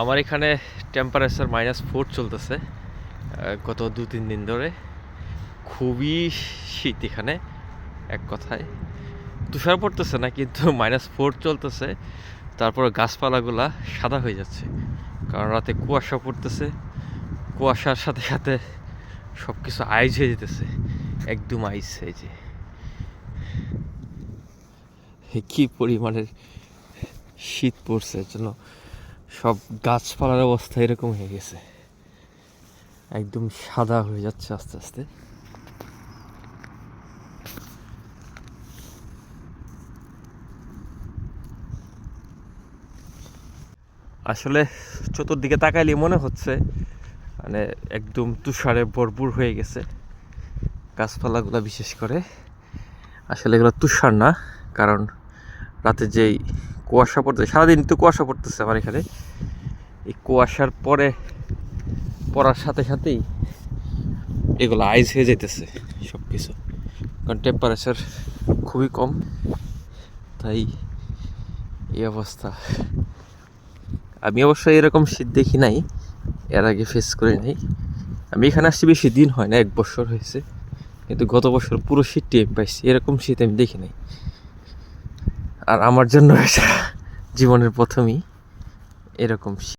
আমার এখানে টেম্পারেচার -4 চলতেছে গত 2-3 দিন ধরে। খুবই শীত এখানে, এক কথায় তুষার পড়তেছে না, কিন্তু -4 চলতেছে। তারপরে গাছপালাগুলা সাদা হয়ে যাচ্ছে, কারণ রাতে কুয়াশা পড়তেছে। কুয়াশার সাথে সাথে সব কিছু আইস হয়ে যেতেছে, একদম আইস। এই যে কি পরিমাণের শীত পড়ছে, এর জন্য সব গাছপালার অবস্থা এরকম হয়ে গেছে, একদম সাদা হয়ে যাচ্ছে আস্তে আস্তে। আসলে চতুর্দিকে তাকাইলে মনে হচ্ছে মানে একদম তুষারে ভরপুর হয়ে গেছে গাছপালাগুলো, বিশেষ করে। আসলে এগুলো তুষার না, কারণ রাতে যেই কুয়াশা পড়তেছে, সারাদিন তো কুয়াশা পড়তেছে আমার এখানে। এই কুয়াশার পড়ার সাথে সাথেই এগুলো আইস হয়ে যেতেছে সব কিছু, কারণ টেম্পারেচার খুবই কম, তাই এই অবস্থা। আমি অবশ্যই এরকম শীত দেখি নাই, এর আগে ফেস করে নাই। আমি এখানে আসছি বেশি দিন হয় না, 1 বছর হয়েছে, কিন্তু গত বছর পুরো শীতটি আমি পাইছি। এরকম শীত আমি দেখি নাই, আর আমার জন্য এটা জীবনের প্রথমই এরকম শীত।